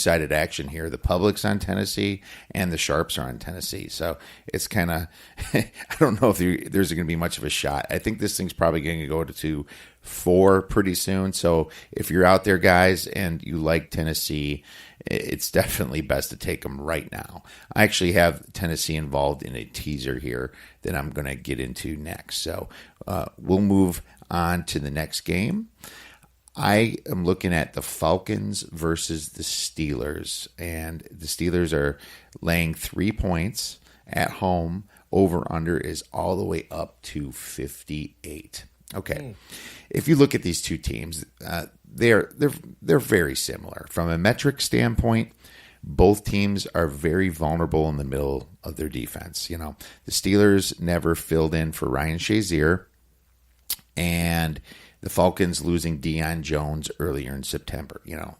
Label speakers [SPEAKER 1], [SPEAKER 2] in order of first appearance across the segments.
[SPEAKER 1] two-sided action here. The public's on Tennessee and the sharps are on Tennessee. So it's kind of, I don't know if there's going to be much of a shot. I think this thing's probably going to go to 4 pretty soon. So if you're out there, guys, and you like Tennessee, it's definitely best to take them right now. I actually have Tennessee involved in a teaser here that I'm going to get into next. So we'll move on to the next game. I am looking at the Falcons versus the Steelers, and the Steelers are laying 3 points at home. Over-under is all the way up to 58. Okay, if you look at these two teams, they're very similar from a metric standpoint. Both teams are very vulnerable in the middle of their defense. You know, the Steelers never filled in for Ryan Shazier, and the Falcons losing Deion Jones earlier in September, you know.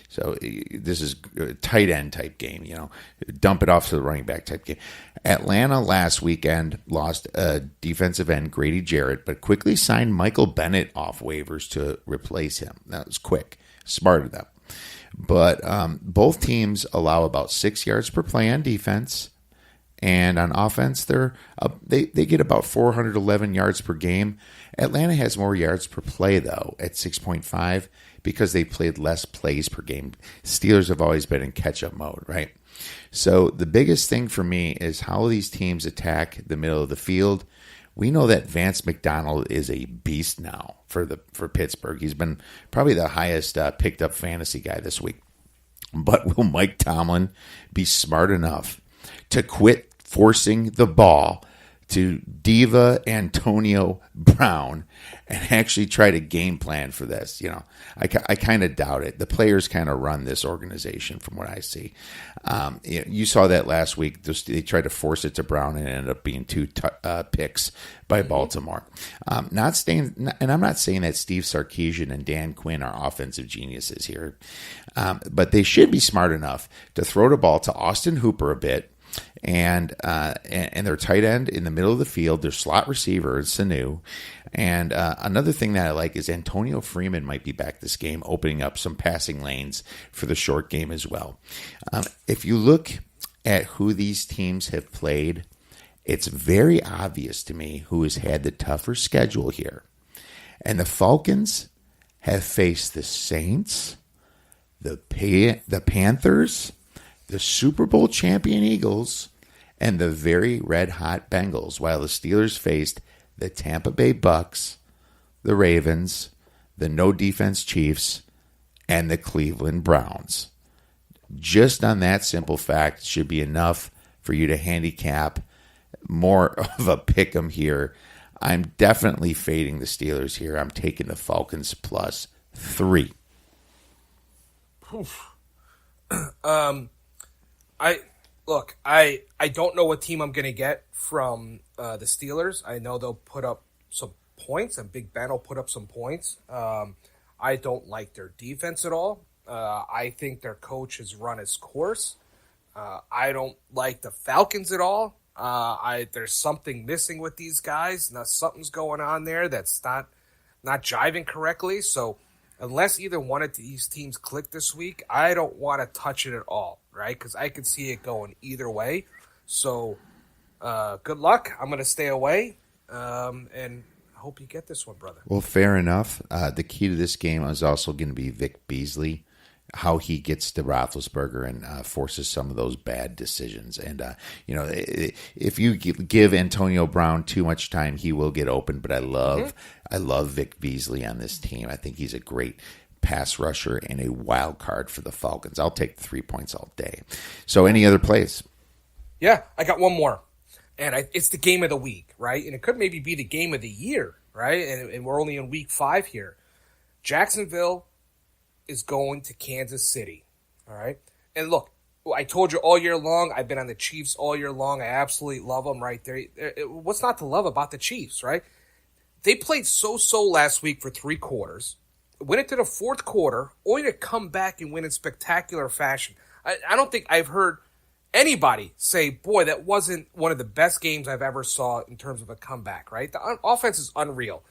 [SPEAKER 1] So this is a tight end type game, you know. Dump it off to the running back type game. Atlanta last weekend lost a defensive end, Grady Jarrett, but quickly signed Michael Bennett off waivers to replace him. That was quick. Smart of them. But both teams allow about 6 yards per play on defense. And on offense, they get about 411 yards per game. Atlanta has more yards per play, though, at 6.5 because they played less plays per game. Steelers have always been in catch-up mode, right? So the biggest thing for me is how these teams attack the middle of the field. We know that Vance McDonald is a beast now for Pittsburgh. He's been probably the highest picked-up fantasy guy this week. But will Mike Tomlin be smart enough to quit forcing the ball to Diva Antonio Brown and actually try to game plan for this? You know, I kind of doubt it. The players kind of run this organization from what I see. You saw that last week. They tried to force it to Brown and it ended up being 2 picks by Baltimore. And I'm not saying that Steve Sarkisian and Dan Quinn are offensive geniuses here, but they should be smart enough to throw the ball to Austin Hooper a bit, and their tight end in the middle of the field, their slot receiver is Sanu. And another thing that I like is Antonio Freeman might be back this game, opening up some passing lanes for the short game as well. If you look at who these teams have played, it's very obvious to me who has had the tougher schedule here. And the Falcons have faced the Saints, the Panthers, the Super Bowl champion Eagles, and the very red-hot Bengals, while the Steelers faced the Tampa Bay Bucks, the Ravens, the no-defense Chiefs, and the Cleveland Browns. Just on that simple fact should be enough for you to handicap more of a pick 'em here. I'm definitely fading the Steelers here. I'm taking the Falcons plus 3.
[SPEAKER 2] I don't know what team I'm going to get from the Steelers. I know they'll put up some points, and Big Ben will put up some points. I don't like their defense at all. I think their coach has run his course. I don't like the Falcons at all. There's something missing with these guys. Now, something's going on there that's not jiving correctly. So unless either one of these teams click this week, I don't want to touch it at all, right? Because I could see it going either way. So good luck. I'm going to stay away, and I hope you get this one, brother.
[SPEAKER 1] Well, fair enough. The key to this game is also going to be Vic Beasley, how he gets to Roethlisberger and forces some of those bad decisions. And, if you give Antonio Brown too much time, he will get open. But I love Vic Beasley on this team. I think he's a great pass rusher and a wild card for the Falcons. I'll take the 3 points all day. So any other plays?
[SPEAKER 2] Yeah, I got one more. And it's the game of the week, right? And it could maybe be the game of the year, right? And we're only in week 5 here. Jacksonville is going to Kansas City, all right? And look, I told you all year long, I've been on the Chiefs all year long. I absolutely love them right there. What's not to love about the Chiefs, right? They played so-so last week for 3 quarters, went into the 4th quarter, only to come back and win in spectacular fashion. I don't think I've heard anybody say, boy, that wasn't one of the best games I've ever saw in terms of a comeback, right? The offense is unreal,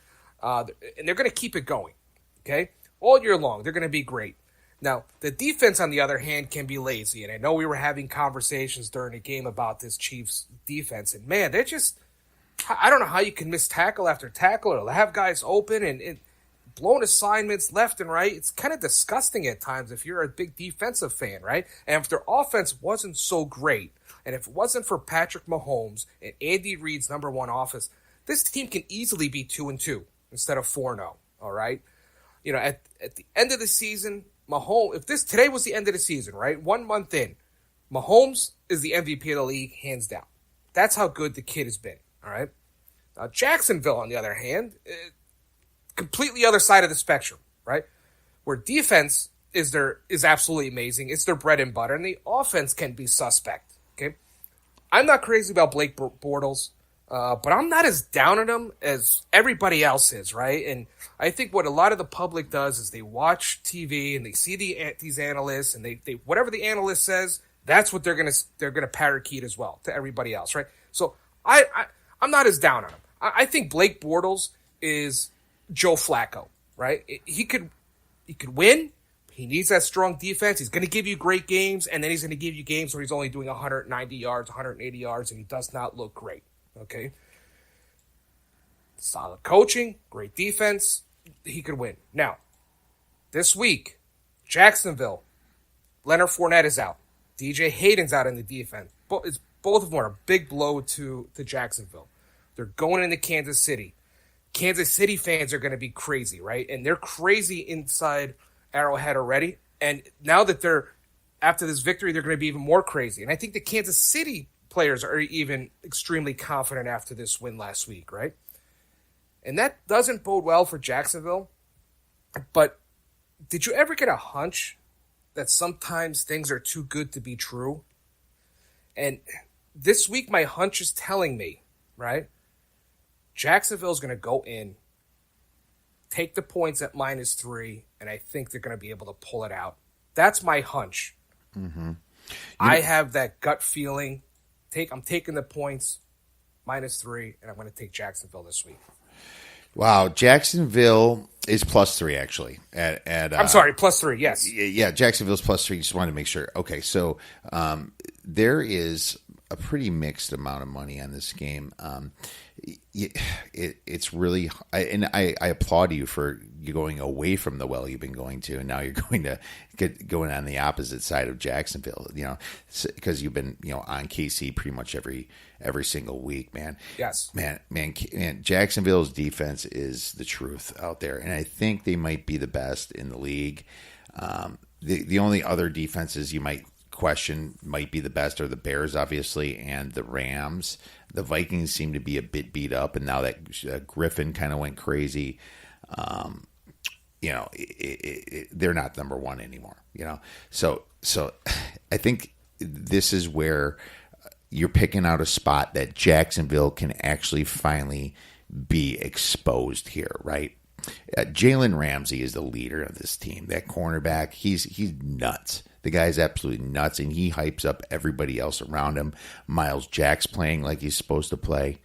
[SPEAKER 2] and they're going to keep it going, okay? All year long, they're going to be great. Now, the defense, on the other hand, can be lazy. And I know we were having conversations during the game about this Chiefs defense. And, man, they're just – I don't know how you can miss tackle after tackle or have guys open and blown assignments left and right. It's kind of disgusting at times if you're a big defensive fan, right? And if their offense wasn't so great, and if it wasn't for Patrick Mahomes and Andy Reid's number one offense, this team can easily be 2-2 instead of 4-0, all right? You know, at the end of the season – Mahomes, today was the end of the season, right? 1 month in, Mahomes is the MVP of the league, hands down. That's how good the kid has been, all right? Now, Jacksonville, on the other hand, completely other side of the spectrum, right? Where defense is absolutely amazing. It's their bread and butter, and the offense can be suspect, okay? I'm not crazy about Blake Bortles, but I'm not as down on him as everybody else is, right? And I think what a lot of the public does is they watch TV and they see these analysts, and they whatever the analyst says, that's what they're gonna parakeet as well to everybody else, right? So I'm not as down on him. I think Blake Bortles is Joe Flacco, right? He could win. He needs that strong defense. He's going to give you great games, and then he's going to give you games where he's only doing 190 yards, 180 yards, and he does not look great. Okay? Solid coaching, great defense. He could win. Now, this week, Jacksonville, Leonard Fournette is out. DJ Hayden's out in the defense. Both of them are a big blow to Jacksonville. They're going into Kansas City. Kansas City fans are going to be crazy, right? And they're crazy inside Arrowhead already. And now that after this victory, they're going to be even more crazy. And I think the Kansas City players are even extremely confident after this win last week, right? And that doesn't bode well for Jacksonville. But did you ever get a hunch that sometimes things are too good to be true? And this week, my hunch is telling me, right? Jacksonville's going to go in, take the points at -3, and I think they're going to be able to pull it out. That's my hunch.
[SPEAKER 1] Mm-hmm.
[SPEAKER 2] I have that gut feeling. I'm taking the points, -3, and I'm going to take Jacksonville this week.
[SPEAKER 1] Wow, Jacksonville is +3 actually.
[SPEAKER 2] I'm sorry, +3. Yes.
[SPEAKER 1] Yeah, Jacksonville's +3. Just wanted to make sure. Okay, so there is a pretty mixed amount of money on this game. It's really, I applaud you for you going away from the well you've been going to, and now you're going on the opposite side of Jacksonville. You know, because you've been on KC pretty much every single week, man.
[SPEAKER 2] Yes,
[SPEAKER 1] man. Jacksonville's defense is the truth out there, and I think they might be the best in the league. The only other defenses you might question might be the best are the Bears, obviously, and the Rams. The Vikings seem to be a bit beat up, and now that Griffin kind of went crazy, they're not number one anymore. So I think this is where you're picking out a spot that Jacksonville can actually finally be exposed here, right? Jalen Ramsey is the leader of this team. That cornerback, he's nuts. The guy's absolutely nuts, and he hypes up everybody else around him. Miles Jack's playing like he's supposed to play.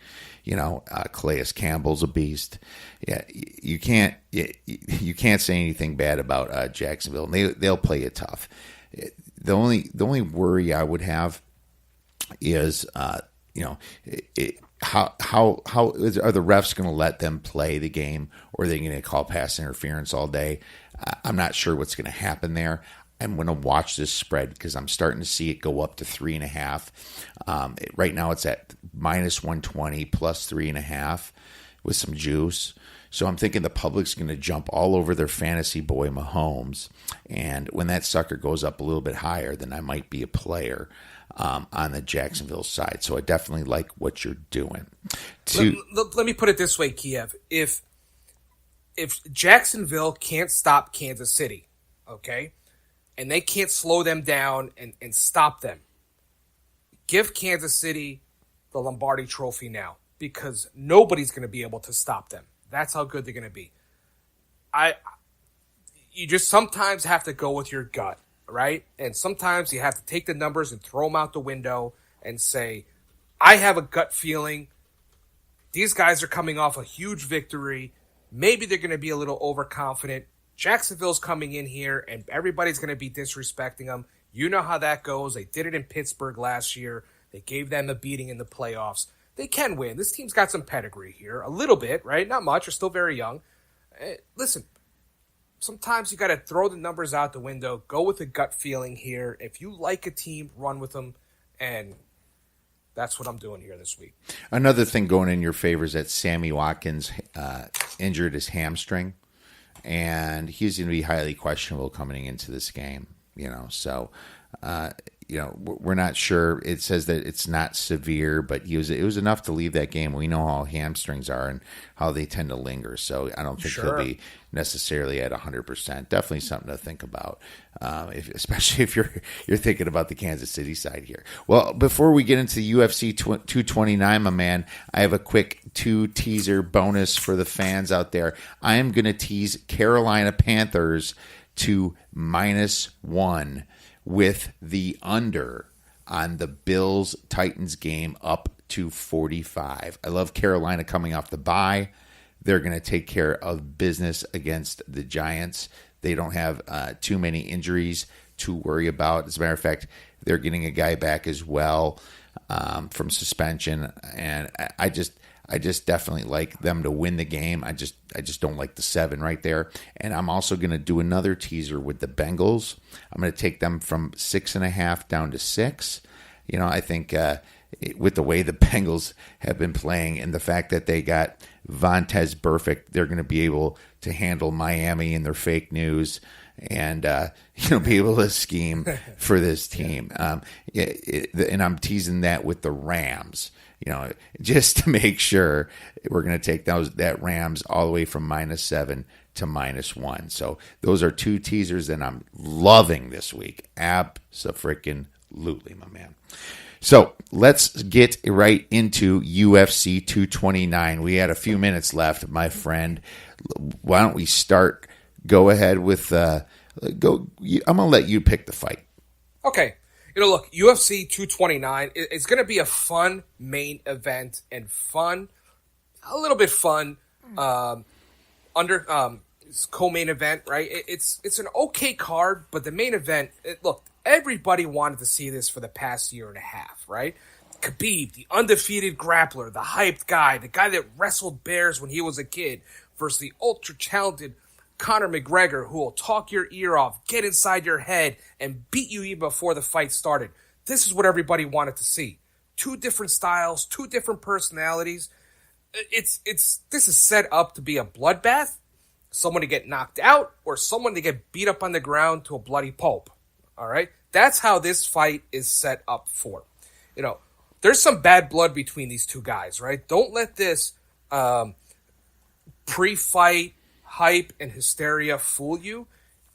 [SPEAKER 1] Calais Campbell's a beast. Yeah, you can't say anything bad about Jacksonville. They'll play it tough. The only worry I would have is how are the refs going to let them play the game, or are they going to call pass interference all day? I'm not sure what's going to happen there. I'm going to watch this spread because I'm starting to see it go up to 3.5. Right now it's at -120 plus 3.5 with some juice. So I'm thinking the public's going to jump all over their fantasy boy Mahomes. And when that sucker goes up a little bit higher, then I might be a player on the Jacksonville side. So I definitely like what you're doing.
[SPEAKER 2] Let me put it this way, Kiev. If Jacksonville can't stop Kansas City, okay, and they can't slow them down and stop them, give Kansas City the Lombardi Trophy now, because nobody's going to be able to stop them. That's how good they're going to be. You just sometimes have to go with your gut, right? And sometimes you have to take the numbers and throw them out the window and say, I have a gut feeling these guys are coming off a huge victory. Maybe they're going to be a little overconfident. Jacksonville's coming in here, and everybody's going to be disrespecting them. You know how that goes. They did it in Pittsburgh last year. They gave them a beating in the playoffs. They can win. This team's got some pedigree here. A little bit, right? Not much. They're still very young. Listen, sometimes you got to throw the numbers out the window. Go with a gut feeling here. If you like a team, run with them. And that's what I'm doing here this week.
[SPEAKER 1] Another thing going in your favor is that Sammy Watkins injured his hamstring, and he's going to be highly questionable coming into this game. So we're not sure. It says that it's not severe, but it was enough to leave that game. We know how hamstrings are and how they tend to linger, so I don't think he'll be necessarily at 100%. Definitely something to think about, especially if you're thinking about the Kansas City side here. Well, before we get into UFC 229, my man, I have a quick 2 teaser bonus for the fans out there. I am going to tease Carolina Panthers to -1 with the under on the Bills-Titans game up to 45. I love Carolina coming off the bye. They're going to take care of business against the Giants. They don't have too many injuries to worry about. As a matter of fact, they're getting a guy back as well from suspension, and I just definitely like them to win the game. I just don't like the 7 right there. And I'm also going to do another teaser with the Bengals. I'm going to take them from 6.5 down to 6. I think with the way the Bengals have been playing and the fact that they got Vontez Burfict, they're going to be able to handle Miami and their fake news and be able to scheme for this team. And I'm teasing that with the Rams. Just to make sure we're going to take that Rams all the way from -7 to -1. So those are 2 teasers that I'm loving this week. Abso-freaking-lutely, my man. So let's get right into UFC 229. We had a few minutes left, my friend. Why don't we start? Go ahead with I'm going to let you pick the fight.
[SPEAKER 2] Okay. Look, UFC 229 is going to be a fun main event and a little bit fun co-main event, right? It's an okay card, but the main event, look, everybody wanted to see this for the past year and a half, right? Khabib, the undefeated grappler, the hyped guy, the guy that wrestled bears when he was a kid, versus the ultra-talented Conor McGregor, who will talk your ear off, get inside your head, and beat you even before the fight started. This is what everybody wanted to see. 2 different styles, 2 different personalities. This is set up to be a bloodbath, someone to get knocked out, or someone to get beat up on the ground to a bloody pulp. All right? That's how this fight is set up for. There's some bad blood between these 2 guys, right? Don't let this pre-fight hype and hysteria fool you.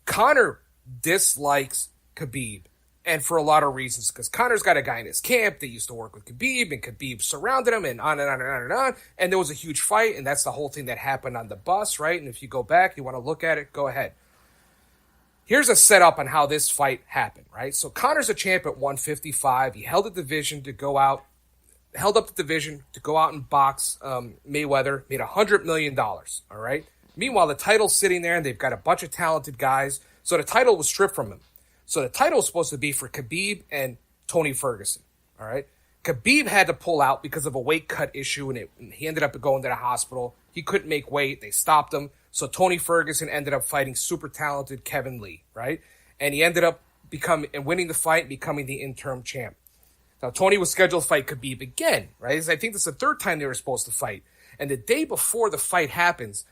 [SPEAKER 2] Conor dislikes Khabib, and for a lot of reasons, because Conor's got a guy in his camp that used to work with Khabib, and Khabib surrounded him, and on and on and on and on, and there was a huge fight, and that's the whole thing that happened on the bus, right? And if you go back, you want to look at it, go ahead. Here's a setup on how this fight happened, right? So Conor's a champ at 155. He held up the division to go out and box Mayweather, made $100 million, all right? Meanwhile, the title's sitting there, and they've got a bunch of talented guys. So the title was stripped from him. So the title was supposed to be for Khabib and Tony Ferguson. All right. Khabib had to pull out because of a weight cut issue, and he ended up going to the hospital. He couldn't make weight. They stopped him. So Tony Ferguson ended up fighting super talented Kevin Lee, right? And he ended up winning the fight and becoming the interim champ. Now, Tony was scheduled to fight Khabib again, right? I think this is the 3rd time they were supposed to fight. And the day before the fight happens,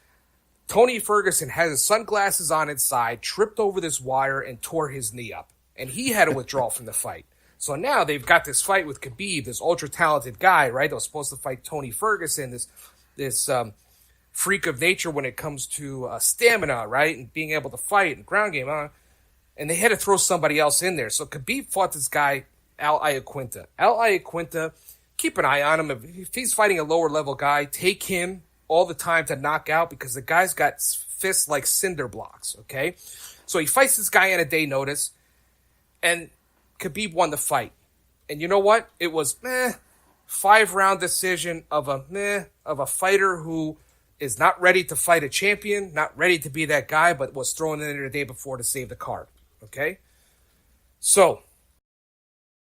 [SPEAKER 2] Tony Ferguson had his sunglasses on inside, tripped over this wire, and tore his knee up. And he had to withdraw from the fight. So now they've got this fight with Khabib, this ultra-talented guy, right? That was supposed to fight Tony Ferguson, this freak of nature when it comes to stamina, right? And being able to fight and ground game. And they had to throw somebody else in there. So Khabib fought this guy, Al Iaquinta. Al Iaquinta, keep an eye on him. If he's fighting a lower-level guy, take him all the time to knock out because the guy's got fists like cinder blocks, okay? So he fights this guy on a day notice, and Khabib won the fight. And you know what? It was 5-round decision of a fighter who is not ready to fight a champion, not ready to be that guy, but was thrown in there the day before to save the card. Okay? So,